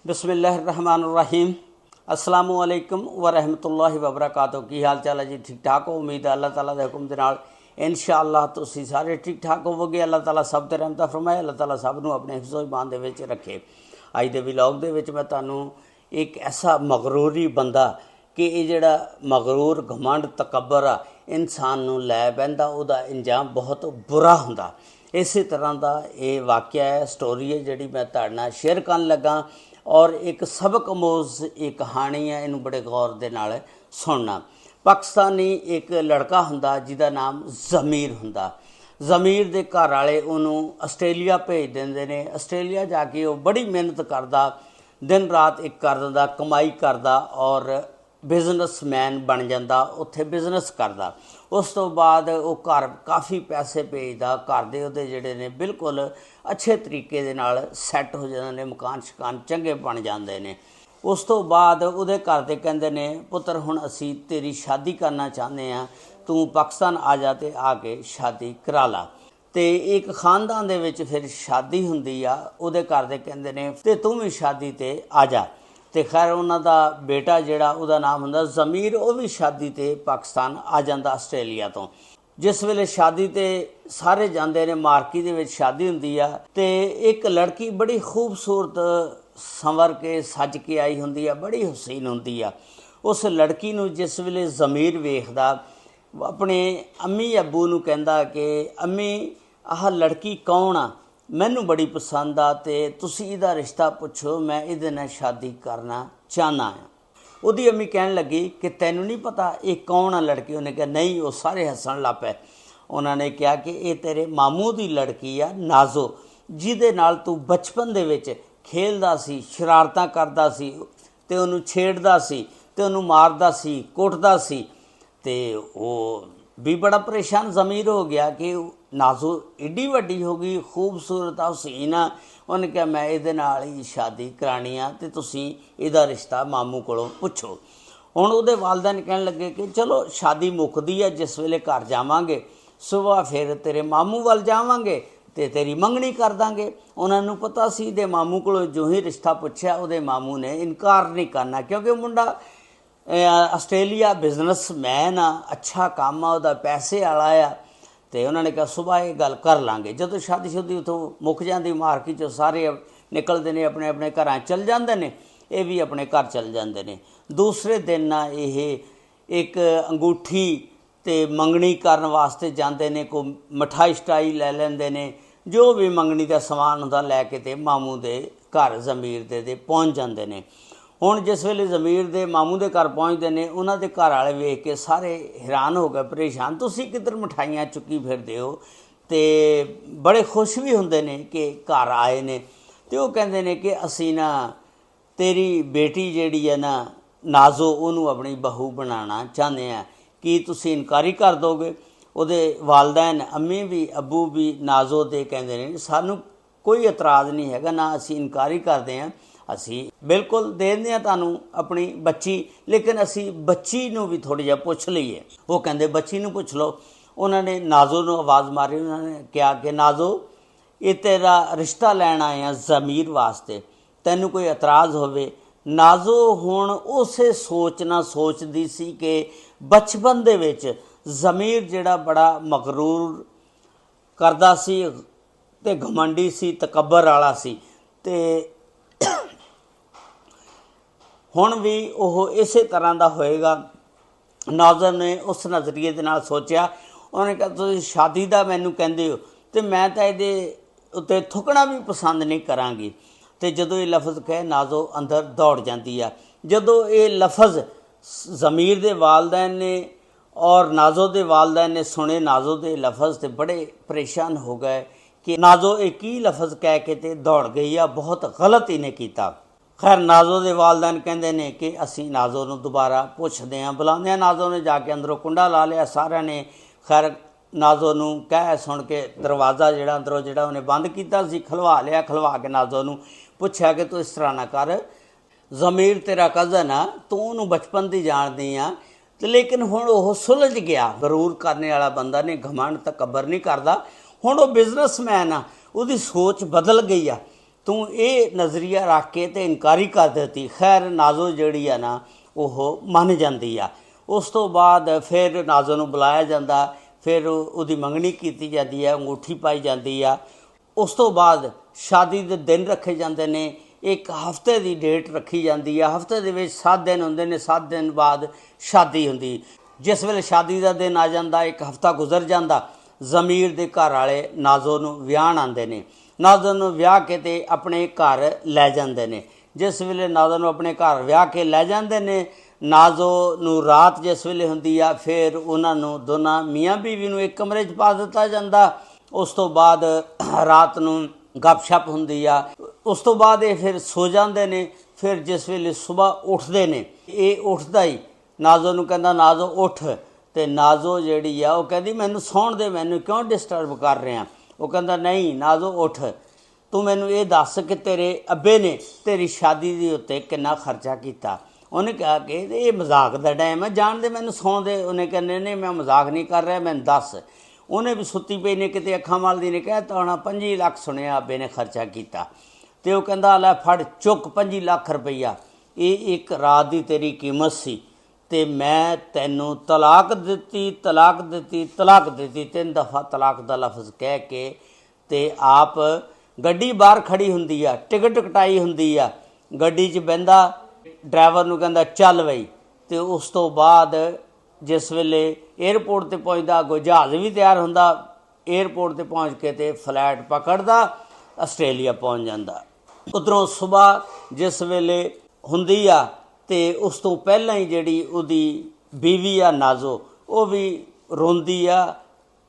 बिस्मिल्लाहिर्रहमानिर्रहीम अस्सलामु अलैकुम व रहमतुल्लाहि व बरकातुहू। की हाल चाल है जी? ठीक ठाक हो? उम्मीद है अल्लाह ताला दे हुक्म दे नाल इंशाअल्लाह तुसीं सारे ठीक ठाक होवोगे। अल्लाह ताला सब ते रहमत फरमाए, अल्लाह ताला सब नूं अपने हिफ्ज़ो ईमान दे विच रखे। अज दे व्लॉग दे विच मैं तुहानूं एक ऐसा मगरूरी बंदा कि ये जिहड़ा मगरूर घमंड तकबर आ इंसान नूं लै बैंदा, उहदा इंजाम बहुत बुरा हुंदा। इस तरह का ये वाक़या है, स्टोरी है जिहड़ी मैं तुहाडे नाल शेयर करन लगा और एक सबक अमोज़ ये कहानी है, इनू बड़े गौर दे नाल सुनना। पाकिस्तानी एक लड़का हुंदा जिहदा नाम ज़मीर हुंदा। ज़मीर दे घर वाले उन्होंने आस्ट्रेलिया भेज देंदे ने। आस्ट्रेलिया जाके वो बड़ी मेहनत करदा, दिन रात एक कर दिंदा, कमाई करदा और बिजनेसमैन बन जाता, उत्थे बिजनेस करदा। उस तो बाद वो घर काफ़ी पैसे भेजदा, घर दे उहदे जिहड़े ने बिल्कुल अच्छे तरीके दे नाल सैट हो जाते हैं, मकान शकान चंगे बन जाते हैं। उस तो बाद उहदे घर दे कहंदे ने पुत्र हुण असीं तेरी शादी करना चाहते हैं, तू पाकिस्तान आ जा ते आके शादी करा ला। तो एक खानदान दे विच फिर शादी हुंदी आ, उहदे घर दे कहंदे ने ते तू भी शादी ते आ जा। तो खैर उन्हां दा बेटा जिहड़ा उहदा नाम हुंदा ज़मीर, वो भी शादी ते पाकिस्तान आ जांदा आस्ट्रेलिया तो। जिस वेले शादी ते सारे जांदे ने, मार्की दे विच शादी हुंदी आ ते एक लड़की बड़ी खूबसूरत संवर के सज के आई हुंदी आ, बड़ी हुसैन हुंदी आ। उस लड़की नूं जिस वेले ज़मीर वेखदा, अपने अम्मी अब्बू नूं कहंदा कि अम्मी आह लड़की कौन आ, मैनू बड़ी पसंद आ ते तुसी इहदा रिश्ता पुछो, मैं इहदे नाल शादी करना चाहना है। उहदी अम्मी कहन लगी कि तैनू नहीं पता ये कौन आ लड़की? उन्हें कहा नहीं। वो सारे हसन लग पे। उन्होंने कहा कि ये तेरे मामू की लड़की आ नाजो, जिहदे नाल तू बचपन दे विच खेलदा सी, शरारतां करदा सी ते उहनूं छेड़दा सी ते उहनूं मारदा सी, कुटदा सी। ते वो भी बड़ा परेशान ज़मीर हो गया कि नाजो एडी वड्डी हो गई, खूबसूरत हुसैन आ। उन्हें कहा मैं इहदे नाल ही शादी करानी आ ते तुसीं इहदा रिश्ता मामू कोलों पुछो। हुण उहदे वालदैन कहन लगे कि चलो शादी मुकदी है, जिस वेले घर जावांगे सुबह फिर तेरे मामू वल जावांगे ते तेरी मंगनी कर दांगे। उन्होंने पता सी दे मामू कोलों जो ही रिश्ता पुछया, उहदे मामू ने इनकार नहीं करना, क्योंकि मुंडा आस्ट्रेलिया बिजनेसमैन आ, अच्छा काम आ, उहदा पैसे वाला आ। तो उन्होंने कहा सुबह ये गल कर लाँगे। जो शादी शुदी उतों मुक जाती, मार्की चो सारे निकलते हैं, अपने अपने घर चल जाते हैं, ये भी अपने घर चल जाते हैं। दूसरे दिन ना ये एक अंगूठी ते मंगनी करन वास्ते जाते हैं, कोई मिठाई शटाई लै लेंदे ने, जो भी मंगनी का समान होंदा लैके ते मामू दे घर ज़मीर दे पहुँच जाते हैं। हुण जिस वेले ज़मीर दे मामू दे घर पहुँचते हैं, उन्हां दे घर वाले वेख के सारे हैरान हो गए, परेशान, तुसीं किधर मिठाइयां चुकी फिरदे हो। ते बड़े खुश भी हुंदे ने कि घर आए ने। ते वो कहंदे ने कि असीं ना तेरी बेटी जिहड़ी है ना नाजो, उहनूं अपनी बहू बनाना चाहते हैं, कि तुसीं इनकारी कर दोगे? उहदे वालदैन अम्मी भी अब्बू भी नाजो दे कहंदे ने सानूं कोई इतराज़ नहीं हैगा, ना असीं इनकारी करते हैं, असी बिल्कुल दे दें तुहानूं अपनी बच्ची, लेकिन असी बच्ची नूं भी थोड़ी जिहा पुछ लईए। वो कहंदे बच्ची नूं पुछ लो। उन्होंने नाजो नूं आवाज़ मारी, उन्होंने कहा कि नाजो ये तेरा रिश्ता लैण आए हैं ज़मीर वास्ते, तैनूं कोई इतराज़ होवे? नाजो हुण उसे सोचना सोचदी सी कि बचपन दे विच ज़मीर जिहड़ा बड़ा मगरूर करदा सी ते घमंडी सी, तकबर वाला सी, ते हुण भी वो इस तरह का होएगा। नाज़र ने उस नज़रिए के नाल सोचा। उन्होंने कहा तुसीं शादी का मैनू कहंदे हो तो मैं तो ये उत्ते थुकना भी पसंद नहीं करांगी। तो जदों ये लफज कहे नाजो अंदर दौड़ जाती है। जदों ये लफज ज़मीर दे वालदैन ने और नाजो दे वालदैन ने सुने नाजो दे लफज, तो बड़े परेशान हो गए कि नाजो एक ही लफज कह के ते दौड़ गई आ, बहुत गलत इन्हें किया। खैर नाजो दे वालदैन कहंदे ने कि असीं नाजो नूं दोबारा पुछदे हैं, बुलाਉਂਦੇ हैं। नाजो ने जाके अंदरों कुंडा ला लिया, सारिਆਂ ने खैर नाजो नूं कह सुन के दरवाज़ा जिहड़ा अंदरों जिहड़ा उन्हें बंद कीता सी खलवा लिया। खलवा के नाजो नूं पुछया कि तू इस तरह ना कर, ज़मीर तेरा कज़न आ, तू उहनूं बचपन दी जाणदी आ। ते लेकिन हुण ओह सुलझ गया, गरूर करने वाला बंदा ने, घमंड तकबर नहीं करदा। हुण ओह बिजनेसमैन आ, उहदी सोच बदल गई आ। ਤੂੰ ਇਹ ਨਜ਼ਰੀਆ ਰੱਖ ਕੇ ਤੇ ਇਨਕਾਰੀ ਕਰ ਦਿੱਤੀ। ਖੈਰ ਨਾਜ਼ੋ ਜਿਹੜੀ ਆ ਨਾ ਉਹ ਮੰਨ ਜਾਂਦੀ ਆ। ਉਸ ਤੋਂ ਬਾਅਦ ਫਿਰ ਨਾਜ਼ੋ ਨੂੰ ਬੁਲਾਇਆ ਜਾਂਦਾ, ਫਿਰ ਉਹਦੀ ਮੰਗਣੀ ਕੀਤੀ ਜਾਂਦੀ ਹੈ, ਅੰਗੂਠੀ ਪਾਈ ਜਾਂਦੀ ਆ। ਉਸ ਤੋਂ ਬਾਅਦ ਸ਼ਾਦੀ ਦੇ ਦਿਨ ਰੱਖੇ ਜਾਂਦੇ ਨੇ, ਇੱਕ ਹਫ਼ਤੇ ਦੀ ਡੇਟ ਰੱਖੀ ਜਾਂਦੀ ਆ। ਹਫ਼ਤੇ ਦੇ ਵਿੱਚ 7 ਦਿਨ ਹੁੰਦੇ ਨੇ, 7 ਦਿਨ ਬਾਅਦ ਸ਼ਾਦੀ ਹੁੰਦੀ। ਜਿਸ ਵੇਲੇ ਸ਼ਾਦੀ ਦਾ ਦਿਨ ਆ ਜਾਂਦਾ, ਇੱਕ ਹਫ਼ਤਾ ਗੁਜ਼ਰ ਜਾਂਦਾ, ਜ਼ਮੀਰ ਦੇ ਘਰ ਵਾਲੇ ਨਾਜ਼ੋ ਨੂੰ ਵਿਆਹਣ ਆਉਂਦੇ ਨੇ। ਨਾਜ਼ੋ ਨੂੰ ਵਿਆਹ ਕੇ ਤੇ ਆਪਣੇ ਘਰ ਲੈ ਜਾਂਦੇ ਨੇ। ਜਿਸ ਵੇਲੇ ਨਾਜ਼ੋ ਨੂੰ ਆਪਣੇ ਘਰ ਵਿਆਹ ਕੇ ਲੈ ਜਾਂਦੇ ਨੇ, ਨਾਜ਼ੋ ਨੂੰ ਰਾਤ ਜਿਸ ਵੇਲੇ ਹੁੰਦੀ ਆ, ਫਿਰ ਉਹਨਾਂ ਨੂੰ ਦੋਨਾਂ ਮੀਆਂ ਬੀਵੀ ਨੂੰ ਇੱਕ ਕਮਰੇ 'ਚ ਪਾ ਦਿੱਤਾ ਜਾਂਦਾ। ਉਸ ਤੋਂ ਬਾਅਦ ਰਾਤ ਨੂੰ ਗੱਪਸ਼ਪ ਹੁੰਦੀ ਆ। ਉਸ ਤੋਂ ਬਾਅਦ ਇਹ ਫਿਰ ਸੋ ਜਾਂਦੇ ਨੇ। ਫਿਰ ਜਿਸ ਵੇਲੇ ਸੁਬਾਹ ਉੱਠਦੇ ਨੇ, ਇਹ ਉੱਠਦਾ ਹੀ ਨਾਜ਼ੋ ਨੂੰ ਕਹਿੰਦਾ ਨਾਜ਼ੋ ਉੱਠ, ਤੇ ਨਾਜ਼ੋ ਜਿਹੜੀ ਆ ਉਹ ਕਹਿੰਦੀ ਮੈਨੂੰ ਸੌਣ ਦੇ, ਮੈਨੂੰ ਕਿਉਂ ਡਿਸਟਰਬ ਕਰ ਰਿਹਾ। ਉਹ ਕਹਿੰਦਾ ਨਹੀਂ ਨਾਜ਼ੋ ਉੱਠ, ਤੂੰ ਮੈਨੂੰ ਇਹ ਦੱਸ ਕਿ ਤੇਰੇ ਅੱਬੇ ਨੇ ਤੇਰੀ ਸ਼ਾਦੀ ਦੇ ਉੱਤੇ ਕਿੰਨਾ ਖਰਚਾ ਕੀਤਾ। ਉਹਨੇ ਕਿਹਾ ਕਿ ਇਹ ਮਜ਼ਾਕ ਦਾ ਟਾਈਮ ਹੈ, ਜਾਣ ਦੇ ਮੈਨੂੰ ਸੌਣ ਦੇ। ਉਹਨੇ ਕਹਿੰਦੇ ਨਹੀਂ ਮੈਂ ਮਜ਼ਾਕ ਨਹੀਂ ਕਰ ਰਿਹਾ, ਮੈਨੂੰ ਦੱਸ। ਉਹਨੇ ਵੀ ਸੁੱਤੀ ਪਈ ਨੇ ਕਿਤੇ ਅੱਖਾਂ ਮਲਦੀ ਨੇ ਕਹਿ ਤਾ ਹੋਣਾ 25 ਲੱਖ ਸੁਣਿਆ ਅੱਬੇ ਨੇ ਖਰਚਾ ਕੀਤਾ। ਤੇ ਉਹ ਕਹਿੰਦਾ ਲੈ ਫੜ ਚੁੱਕ 25 ਲੱਖ ਰੁਪਈਆ, ਇਹ ਇੱਕ ਰਾਤ ਦੀ ਤੇਰੀ ਕੀਮਤ ਸੀ, ਤੇ ਮੈਂ ਤੈਨੂੰ ਤਲਾਕ ਦਿੱਤੀ, ਤਲਾਕ ਦਿੱਤੀ, ਤਲਾਕ ਦਿੱਤੀ। 3 ਦਫਾ ਤਲਾਕ ਦਾ ਲਫ਼ਜ਼ ਕਹਿ ਕੇ ਤੇ ਆਪ ਗੱਡੀ ਬਾਹਰ ਖੜੀ ਹੁੰਦੀ ਆ, ਟਿਕਟ ਕਟਾਈ ਹੁੰਦੀ ਆ, ਗੱਡੀ 'ਚ ਬਹਿੰਦਾ, ਡਰਾਈਵਰ ਨੂੰ ਕਹਿੰਦਾ ਚੱਲ ਬਈ। ਤੇ ਉਸ ਤੋਂ ਬਾਅਦ ਜਿਸ ਵੇਲੇ ਏਅਰਪੋਰਟ 'ਤੇ ਪਹੁੰਚਦਾ, ਅੱਗੋਂ ਜਹਾਜ਼ ਵੀ ਤਿਆਰ ਹੁੰਦਾ, ਏਅਰਪੋਰਟ 'ਤੇ ਪਹੁੰਚ ਕੇ ਤੇ ਫਲਾਈਟ ਪਕੜਦਾ, ਆਸਟ੍ਰੇਲੀਆ ਪਹੁੰਚ ਜਾਂਦਾ। ਉੱਧਰੋਂ ਸੁਬਾਹ ਜਿਸ ਵੇਲੇ ਹੁੰਦੀ ਆ ਤੇ ਉਸ ਤੋਂ ਪਹਿਲਾਂ ਹੀ ਜਿਹੜੀ ਉਹਦੀ ਬੀਵੀ ਆ ਨਾਜ਼ੋ, ਉਹ ਵੀ ਰੋਂਦੀ ਆ,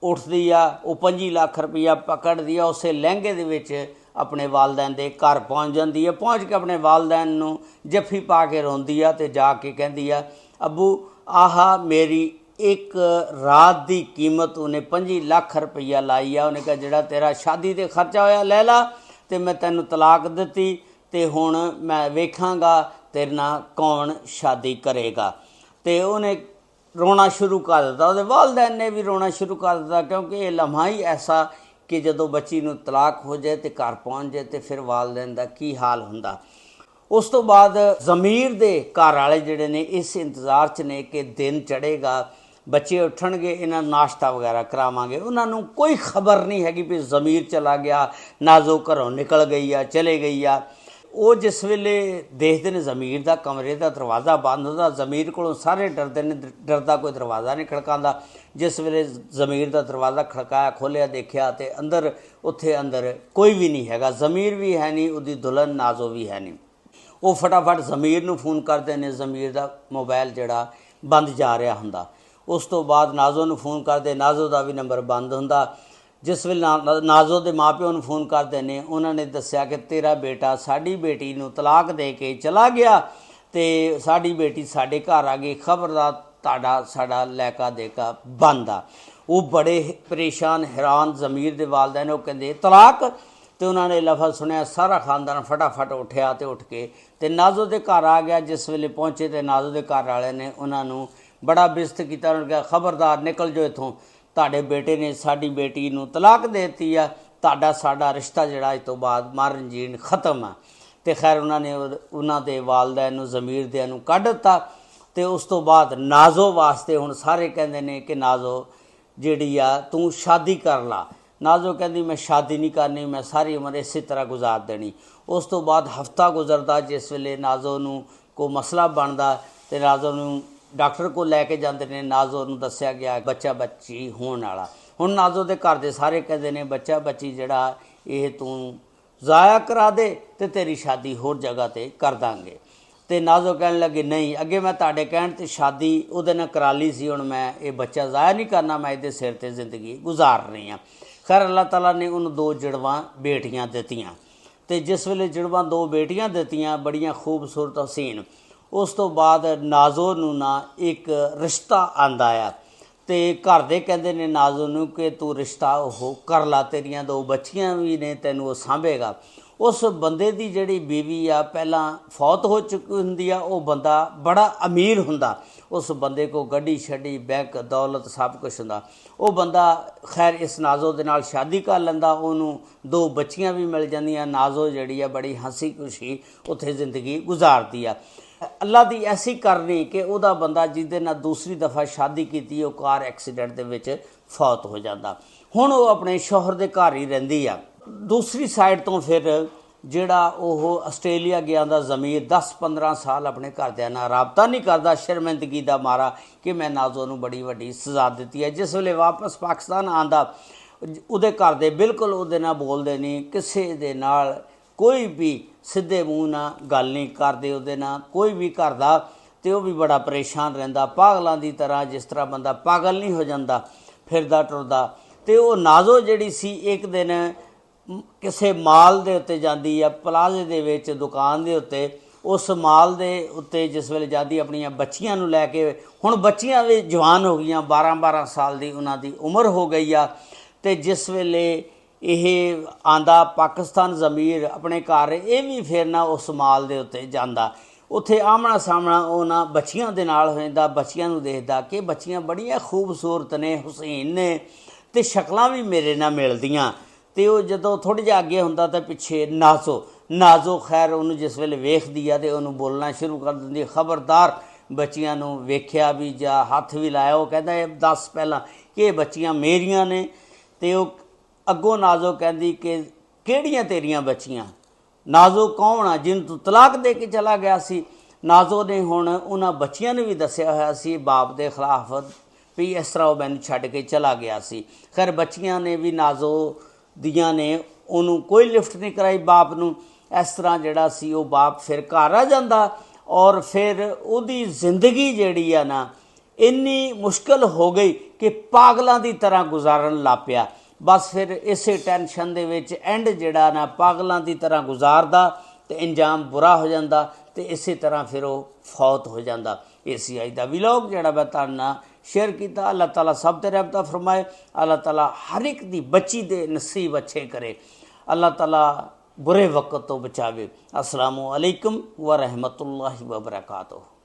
ਉੱਠਦੀ ਆ, ਉਹ 25 ਲੱਖ ਰੁਪਈਆ ਪਕੜਦੀ ਆ, ਉਸੇ ਲਹਿੰਗੇ ਦੇ ਵਿੱਚ ਆਪਣੇ ਵਾਲਦੈਨ ਦੇ ਘਰ ਪਹੁੰਚ ਜਾਂਦੀ ਹੈ। ਪਹੁੰਚ ਕੇ ਆਪਣੇ ਵਾਲਦੈਨ ਨੂੰ ਜੱਫੀ ਪਾ ਕੇ ਰੋਂਦੀ ਆ ਤੇ ਜਾ ਕੇ ਕਹਿੰਦੀ ਆ ਅੱਬੂ ਆਹਾ ਮੇਰੀ ਇੱਕ ਰਾਤ ਦੀ ਕੀਮਤ ਉਹਨੇ 25 ਲੱਖ ਰੁਪਈਆ ਲਾਈ ਆ। ਉਹਨੇ ਕਿਹਾ ਜਿਹੜਾ ਤੇਰਾ ਸ਼ਾਦੀ 'ਤੇ ਖਰਚਾ ਹੋਇਆ ਲੈ ਲਾ, ਤੇ ਮੈਂ ਤੈਨੂੰ ਤਲਾਕ ਦਿੱਤੀ, ਤੇ ਹੁਣ ਮੈਂ ਵੇਖਾਂਗਾ ਤੇਰੇ ਨਾਲ ਕੌਣ ਸ਼ਾਦੀ ਕਰੇਗਾ। ਤੇ ਉਹਨੇ ਰੋਣਾ ਸ਼ੁਰੂ ਕਰ ਦਿੱਤਾ, ਉਹਦੇ ਵਾਲਦੈਨ ਨੇ ਵੀ ਰੋਣਾ ਸ਼ੁਰੂ ਕਰ ਦਿੱਤਾ, ਕਿਉਂਕਿ ਇਹ ਲਮਹਾ ਹੀ ਐਸਾ ਕਿ ਜਦੋਂ ਬੱਚੀ ਨੂੰ ਤਲਾਕ ਹੋ ਜਾਏ ਤੇ ਘਰ ਪਹੁੰਚ ਜਾਏ ਤੇ ਫਿਰ ਵਾਲਦੈਨ ਦਾ ਕੀ ਹਾਲ ਹੁੰਦਾ। ਉਸ ਤੋਂ ਬਾਅਦ ਜ਼ਮੀਰ ਦੇ ਘਰ ਵਾਲੇ ਜਿਹੜੇ ਨੇ ਇਸ ਇੰਤਜ਼ਾਰ 'ਚ ਨੇ ਕਿ ਦਿਨ ਚੜ੍ਹੇਗਾ, ਬੱਚੇ ਉੱਠਣਗੇ, ਇਹਨਾਂ ਨੂੰ ਨਾਸ਼ਤਾ ਵਗੈਰਾ ਕਰਾਵਾਂਗੇ। ਉਹਨਾਂ ਨੂੰ ਕੋਈ ਖਬਰ ਨਹੀਂ ਹੈਗੀ ਵੀ ਜ਼ਮੀਰ ਚਲਾ ਗਿਆ, ਨਾਜ਼ੋ ਘਰੋਂ ਨਿਕਲ ਗਈ ਆ, ਚਲੇ ਗਈ ਆ। ਉਹ ਜਿਸ ਵੇਲੇ ਦੇਖਦੇ ਨੇ ਜ਼ਮੀਰ ਦਾ ਕਮਰੇ ਦਾ ਦਰਵਾਜ਼ਾ ਬੰਦ ਹੁੰਦਾ, ਜ਼ਮੀਰ ਕੋਲੋਂ ਸਾਰੇ ਡਰਦੇ ਨੇ, ਡਰਦਾ ਕੋਈ ਦਰਵਾਜ਼ਾ ਨਹੀਂ ਖੜਕਾਉਂਦਾ। ਜਿਸ ਵੇਲੇ ਜ਼ਮੀਰ ਦਾ ਦਰਵਾਜ਼ਾ ਖੜਕਾਇਆ, ਖੋਲ੍ਹਿਆ, ਦੇਖਿਆ ਤੇ ਅੰਦਰ ਅੰਦਰ ਕੋਈ ਵੀ ਨਹੀਂ ਹੈਗਾ, ਜ਼ਮੀਰ ਵੀ ਹੈ ਨਹੀਂ, ਉਹਦੀ ਦੁਲਹਨ ਨਾਜ਼ੋ ਵੀ ਹੈ ਨਹੀਂ। ਉਹ ਫਟਾਫਟ ਜ਼ਮੀਰ ਨੂੰ ਫੋਨ ਕਰਦੇ ਨੇ, ਜ਼ਮੀਰ ਦਾ ਮੋਬਾਈਲ ਜਿਹੜਾ ਬੰਦ ਜਾ ਰਿਹਾ ਹੁੰਦਾ। ਉਸ ਤੋਂ ਬਾਅਦ ਨਾਜ਼ੋ ਨੂੰ ਫੋਨ ਕਰਦੇ, ਨਾਜ਼ੋ ਦਾ ਵੀ ਨੰਬਰ ਬੰਦ ਹੁੰਦਾ। ਜਿਸ ਵੇਲੇ ਨਾਜ਼ੋ ਦੇ ਮਾਂ ਪਿਓ ਨੂੰ ਫੋਨ ਕਰਦੇ ਨੇ, ਉਹਨਾਂ ਨੇ ਦੱਸਿਆ ਕਿ ਤੇਰਾ ਬੇਟਾ ਸਾਡੀ ਬੇਟੀ ਨੂੰ ਤਲਾਕ ਦੇ ਕੇ ਚਲਾ ਗਿਆ ਤੇ ਸਾਡੀ ਬੇਟੀ ਸਾਡੇ ਘਰ ਆ ਗਈ, ਖਬਰਦਾਰ ਤੁਹਾਡਾ ਸਾਡਾ ਲੈਕਾ ਦੇਕਾ ਬੰਦ ਆ। ਉਹ ਬੜੇ ਪਰੇਸ਼ਾਨ ਹੈਰਾਨ ਜ਼ਮੀਰ ਦੇ ਵਾਲਦੈਨ, ਉਹ ਕਹਿੰਦੇ ਤਲਾਕ। ਤੇ ਉਹਨਾਂ ਨੇ ਲਫ਼ਜ਼ ਸੁਣਿਆ, ਸਾਰਾ ਖਾਨਦਾਨ ਫਟਾਫਟ ਉੱਠਿਆ ਤੇ ਉੱਠ ਕੇ ਤੇ ਨਾਜ਼ੋ ਦੇ ਘਰ ਆ ਗਿਆ। ਜਿਸ ਵੇਲੇ ਪਹੁੰਚੇ ਤੇ ਨਾਜ਼ੋ ਦੇ ਘਰ ਵਾਲਿਆਂ ਨੇ ਉਹਨਾਂ ਨੂੰ ਬੜਾ ਬਿਜ਼ਤ ਕੀਤਾ। ਉਹਨਾਂ ਨੇ ਕਿਹਾ ਖਬਰਦਾਰ ਨਿਕਲ ਜਾਓ ਇੱਥੋਂ, ਤੁਹਾਡੇ ਬੇਟੇ ਨੇ ਸਾਡੀ ਬੇਟੀ ਨੂੰ ਤਲਾਕ ਦੇ ਦਿੱਤੀ ਆ, ਤੁਹਾਡਾ ਸਾਡਾ ਰਿਸ਼ਤਾ ਜਿਹੜਾ ਅੱਜ ਤੋਂ ਬਾਅਦ ਮਰਨ ਜੀਣ ਖਤਮ ਆ। ਤੇ ਖੈਰ ਉਹਨਾਂ ਨੇ ਉਹਨਾਂ ਦੇ ਵਾਲਦੈਨ ਨੂੰ ਜ਼ਮੀਰ ਦਿਆਂ ਨੂੰ ਕੱਢ ਦਿੱਤਾ। ਤੇ ਉਸ ਤੋਂ ਬਾਅਦ ਨਾਜ਼ੋ ਵਾਸਤੇ ਹੁਣ ਸਾਰੇ ਕਹਿੰਦੇ ਨੇ ਕਿ ਨਾਜ਼ੋ ਜਿਹੜੀ ਆ ਤੂੰ ਸ਼ਾਦੀ ਕਰ ਲਾ। ਨਾਜ਼ੋ ਕਹਿੰਦੀ ਮੈਂ ਸ਼ਾਦੀ ਨਹੀਂ ਕਰਨੀ, ਮੈਂ ਸਾਰੀ ਉਮਰ ਇਸੇ ਤਰ੍ਹਾਂ ਗੁਜ਼ਾਰ ਦੇਣੀ। ਉਸ ਤੋਂ ਬਾਅਦ ਹਫ਼ਤਾ ਗੁਜ਼ਰਦਾ, ਜਿਸ ਵੇਲੇ ਨਾਜ਼ੋ ਨੂੰ ਕੋਈ ਮਸਲਾ ਬਣਦਾ ਤੇ ਨਾਜ਼ੋ ਨੂੰ ਡਾਕਟਰ ਕੋਲ ਲੈ ਕੇ ਜਾਂਦੇ ਨੇ। ਨਾਜ਼ੋ ਨੂੰ ਦੱਸਿਆ ਗਿਆ ਬੱਚਾ ਬੱਚੀ ਹੋਣ ਵਾਲਾ। ਹੁਣ ਨਾਜ਼ੋ ਦੇ ਘਰ ਦੇ ਸਾਰੇ ਕਹਿੰਦੇ ਨੇ ਬੱਚਾ ਬੱਚੀ ਜਿਹੜਾ ਇਹ ਤੂੰ ਜ਼ਾਇਆ ਕਰਾ ਦੇ ਤੇ ਤੇਰੀ ਸ਼ਾਦੀ ਹੋਰ ਜਗ੍ਹਾ 'ਤੇ ਕਰ ਦਾਂਗੇ। ਤੇ ਨਾਜ਼ੋ ਕਹਿਣ ਲੱਗੇ ਨਹੀਂ, ਅੱਗੇ ਮੈਂ ਤੁਹਾਡੇ ਕਹਿਣ 'ਤੇ ਸ਼ਾਦੀ ਉਹਦੇ ਨਾਲ ਕਰਾ ਲਈ ਸੀ, ਹੁਣ ਮੈਂ ਇਹ ਬੱਚਾ ਜ਼ਾਇਆ ਨਹੀਂ ਕਰਨਾ, ਮੈਂ ਇਹਦੇ ਸਿਰ 'ਤੇ ਜ਼ਿੰਦਗੀ ਗੁਜ਼ਾਰ ਰਹੀ ਹਾਂ। ਖੈਰ ਅੱਲਾਹ ਤਾਲਾ ਨੇ ਉਹਨੂੰ 2 ਜੜਵਾਂ ਬੇਟੀਆਂ ਦਿੱਤੀਆਂ। ਤੇ ਜਿਸ ਵੇਲੇ ਜੜਵਾਂ 2 ਬੇਟੀਆਂ ਦਿੱਤੀਆਂ, ਬੜੀਆਂ ਖੂਬਸੂਰਤ ਹਸੀਨ, ਉਸ ਤੋਂ ਬਾਅਦ ਨਾਜ਼ੋ ਨੂੰ ਨਾ ਇੱਕ ਰਿਸ਼ਤਾ ਆਂਦਾ ਆ। ਤੇ ਘਰ ਦੇ ਕਹਿੰਦੇ ਨੇ ਨਾਜ਼ੋ ਨੂੰ ਕਿ ਤੂੰ ਰਿਸ਼ਤਾ ਉਹ ਕਰ ਲਾ, ਤੇਰੀਆਂ 2 ਬੱਚੀਆਂ ਵੀ ਨੇ, ਤੈਨੂੰ ਉਹ ਸਾਂਭੇਗਾ। उस बंदे की जिहड़ी बीवी आ पहला फौत हो चुकी हुंदी आ, वो बंदा बड़ा अमीर हुंदा, उस बंदे को गड्डी छड्डी बैंक दौलत सब कुछ हुंदा। वो बंदा खैर इस नाजो दे नाल शादी कर लैंदा, उन्होंने 2 बच्चियां भी मिल जांदियां। नाजो जिहड़ी आ बड़ी हंसी खुशी उत्थे जिंदगी गुजारदी आ। अल्लाह की ऐसी करनी कि वह बंदा जिसदे नाल दूसरी दफ़ा शादी की वो कार एक्सीडेंट दे विच फौत हो जाता। हुण वो अपने शौहर दे घर ही रहिंदी आ। दूसरी साइड तो फिर जिहड़ा ओह आस्ट्रेलिया गया दा ज़मीर 10-15 साल अपने घरदियां नाल राबता नहीं करता, शर्मिंदगी दा मारा कि मैं नाजो नूं बड़ी वड्डी सज़ा दित्ती है। जिस वेले वापस पाकिस्तान आंदा उहदे घर दे बिल्कुल उहदे नाल बोलदे नहीं, किसे दे नाल कोई भी सीधे मूँह ना गल नहीं करते, उहदे नाल कोई भी घर दा, ते वह भी बड़ा परेशान रहिंदा पागलों की तरह। जिस तरह बंदा पागल नहीं हो जाता फिरदा टुरदा। तो वह नाजो जिहड़ी सी एक दिन किसी माल दे उत्ते जांदी आ, प्लाजे दे विच दुकान दे उत्ते, उस माल दे उत्ते जिस वेले जांदी अपनियां बच्चियां नूं लैके, हुण बच्चियां भी जवान हो गईयां, 12-12 साल दी उन्हां दी उम्र हो गई आ। ते जिस वेले यह आंदा पाकिस्तान ज़मीर अपने घर, ये भी फिर ना उस माल दे उत्ते जांदा, उत्थे आमना सामना उन्हां बच्चियां दे नाल हो जांदा। बच्चियां नूं देखदा कि बच्चियां बड़ियां खूबसूरत ने, हुसैन ने, ते शक्लां भी मेरे नाल मिलदियां। तो वह जदों थोड़ी जी अगे हुंदा तो पिछे नाजो खैर उन्होंने जिस वेले वेखदी आ तो उन्होंने बोलना शुरू कर दिंदी, खबरदार बच्चियां नूं वेख्या भी जा हथ भी लाया। वो कहता है दस पहला कि ये बच्चियां मेरियां ने। तो अगों नाजो कहती कि किहड़ियां तेरियां बच्चियां? नाजो कौन आ जिन्होंने तू तलाक दे के चला गया सी? नाजो ने हुण उन्हां बच्चियां नूं भी दस्सिया होया सी बाप दे खिलाफ भी इस तरह वह मैनूं छड्ड के चला गया सी। खैर बच्चियां ने भी नाजो दियां ने उन्होंने कोई लिफ्ट नहीं कराई बाप नूं। इस तरह जिहड़ा सी वो बाप फिर घर आ जांदा और फिर उहदी जिंदगी जिहड़ी आ ना इन्नी मुश्किल हो गई कि पागलों की तरह गुजारन लग पिया। बस फिर इसे टेंशन दे विच एंड जिहड़ा ना पागलों की तरह गुजारदा तो इंजाम बुरा हो जाता, तो इस तरह फिर वो फौत हो जाता। इस अज का विलॉग जिहड़ा मैं तुहाडे नाल शेयर किया। अल्लाह ताला सब ते रहमत फरमाए, अल्लाह ताला हर एक दी बच्ची दे नसीब अच्छे करे, अल्लाह ताला बुरे वक्त तो बचावे। अस्सलामु अलैकुम व रहमतुल्लाहि व बरकातुहू।